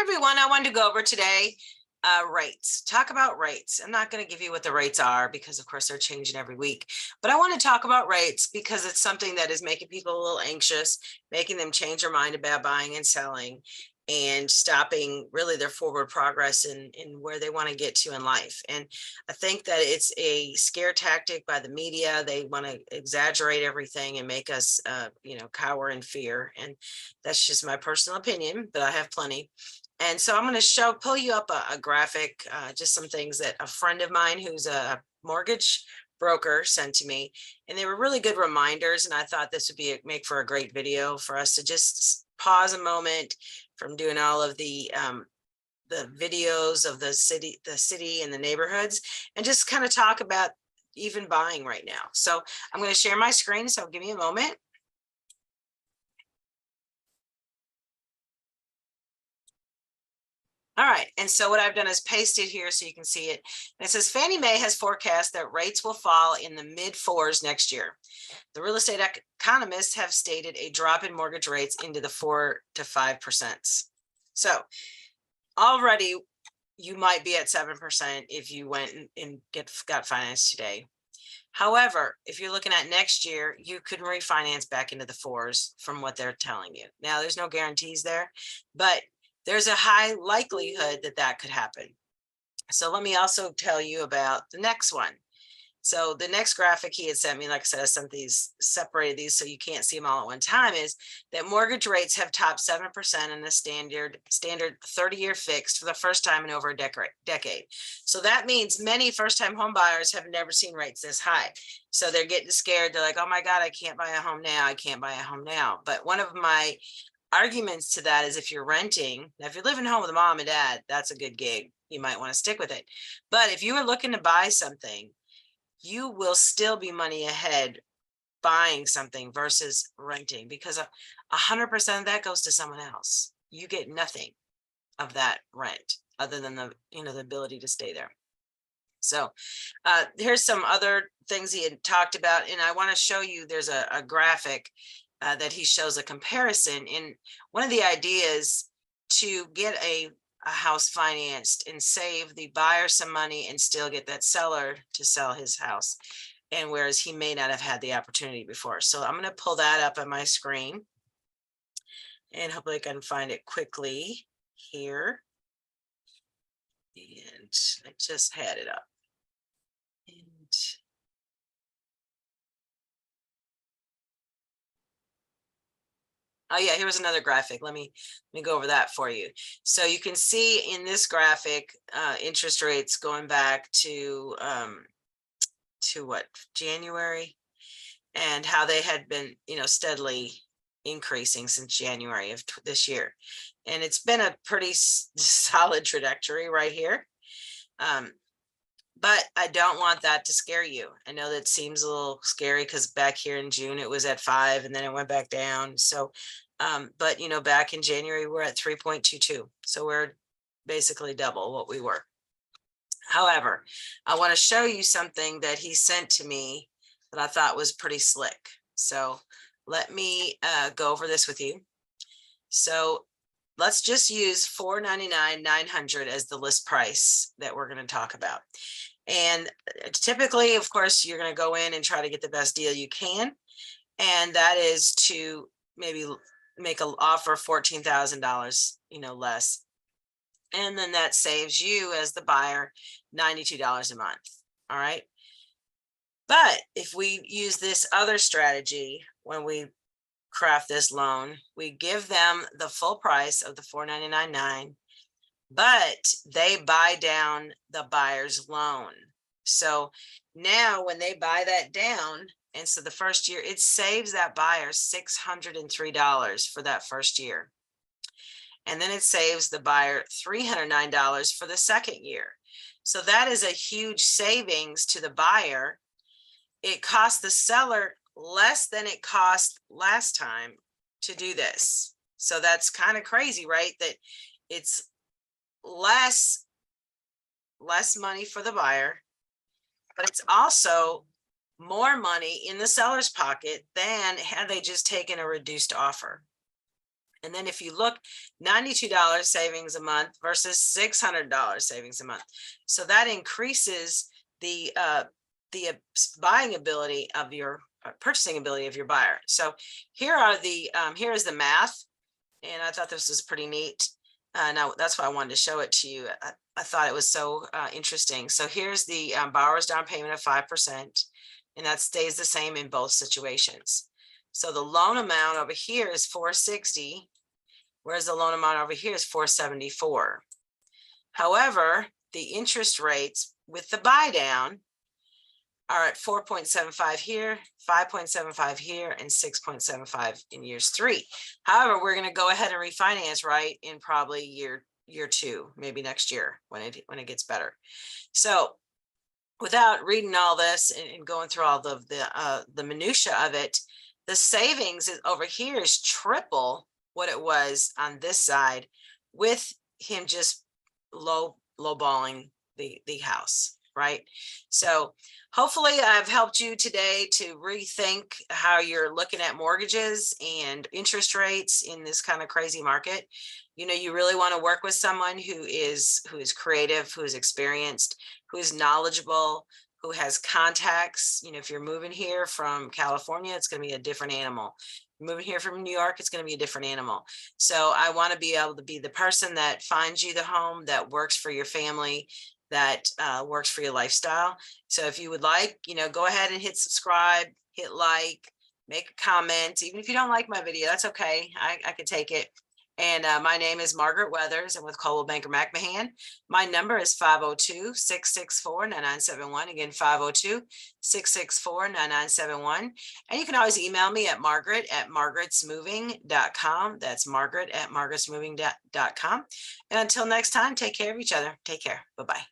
Everyone, I wanted to go over today rates. Talk about rates. I'm not going to give you what the rates are because, of course, they're changing every week. But I want to talk about rates because it's something that is making people a little anxious, making them change their mind about buying and selling, and stopping really their forward progress in where they want to get to in life. And I think that it's a scare tactic by the media. They want to exaggerate everything and make us, cower in fear. And that's just my personal opinion, but I have plenty. And so I'm going to pull you up a graphic, just some things that a friend of mine who's a mortgage broker sent to me, and they were really good reminders. And I thought this would make for a great video for us to just pause a moment from doing all of the videos of the city and the neighborhoods, and just kind of talk about even buying right now. So I'm going to share my screen. So give me a moment. All right, and so what I've done is paste it here so you can see it. And it says Fannie Mae has forecast that rates will fall in the mid-4s next year. The real estate economists have stated a drop in mortgage rates into the 4 to 5%. So already you might be at 7% if you went and got financed today. However, if you're looking at next year, you could refinance back into the 4s from what they're telling you. Now, there's no guarantees there, but there's a high likelihood that that could happen. So let me also tell you about the next one. So the next graphic he had sent me, like I said, I sent these, separated these so you can't see them all at one time, is that mortgage rates have topped 7% in the standard 30-year fixed for the first time in over a decade. So that means many first-time home buyers have never seen rates this high. So they're getting scared. They're like, oh my God, I can't buy a home now. I can't buy a home now. But one of my arguments to that is if you're renting, now if you're living home with mom and dad, that's a good gig. You might want to stick with it. But if you were looking to buy something, you will still be money ahead buying something versus renting, because 100% of that goes to someone else. You get nothing of that rent other than the ability to stay there. So here's some other things he had talked about, and I want to show you, there's a graphic that he shows a comparison. And one of the ideas to get a house financed and save the buyer some money and still get that seller to sell his house, and whereas he may not have had the opportunity before. So I'm going to pull that up on my screen and hopefully I can find it quickly here. And I just had it up. And oh yeah, here was another graphic. Let me go over that for you. So you can see in this graphic, interest rates going back to what, January, and how they had been, steadily increasing since January of this year. And it's been a pretty solid trajectory right here. But I don't want that to scare you. I know that seems a little scary because back here in June, it was at 5 and then it went back down. So, but back in January, we're at 3.22. So we're basically double what we were. However, I want to show you something that he sent to me that I thought was pretty slick. So let me go over this with you. So let's just use $499,900 as the list price that we're going to talk about. And typically, of course, you're going to go in and try to get the best deal you can. And that is to maybe make an offer $14,000, less. And then that saves you as the buyer $92 a month. All right. But if we use this other strategy, when we craft this loan, we give them the full price of the $499,900, but they buy down the buyer's loan. So now when they buy that down, and so the first year, it saves that buyer $603 for that first year. And then it saves the buyer $309 for the second year. So that is a huge savings to the buyer. It costs the seller less than it cost last time to do this. So that's kind of crazy, right? That it's less money for the buyer, but it's also more money in the seller's pocket than had they just taken a reduced offer. And then if you look, $92 savings a month versus $600 savings a month. So that increases the buying ability of your purchasing ability of your buyer. So here are the here is the math, and I thought this was pretty neat. Now that's why I wanted to show it to you. I thought it was so interesting. So here's the borrower's down payment of 5%, and that stays the same in both situations. So the loan amount over here is $460, whereas the loan amount over here is $474. However, the interest rates with the buy down are at 4.75 here, 5.75 here, and 6.75 in years 3. However, we're going to go ahead and refinance right in probably year 2, maybe next year when it gets better. So without reading all this and going through all the minutia of it, the savings over here is triple what it was on this side, with him just lowballing the house, right? So hopefully I've helped you today to rethink how you're looking at mortgages and interest rates in this kind of crazy market. You know, you really want to work with someone who is creative, who is experienced, who is knowledgeable, who has contacts. You know, if you're moving here from California, it's going to be a different animal. Moving here from New York, it's going to be a different animal. So I want to be able to be the person that finds you the home that works for your family, that works for your lifestyle. So if you would like, you know, go ahead and hit subscribe, hit like, make a comment. Even if you don't like my video, that's okay. I could take it. And my name is Margaret Weathers, and with Coldwell Banker McMahon. My number is 502-664-9971. Again, 502-664-9971. And you can always email me at margaret@margaretsmoving.com. That's margaret@margaretsmoving.com. And until next time, take care of each other. Take care. Bye-bye.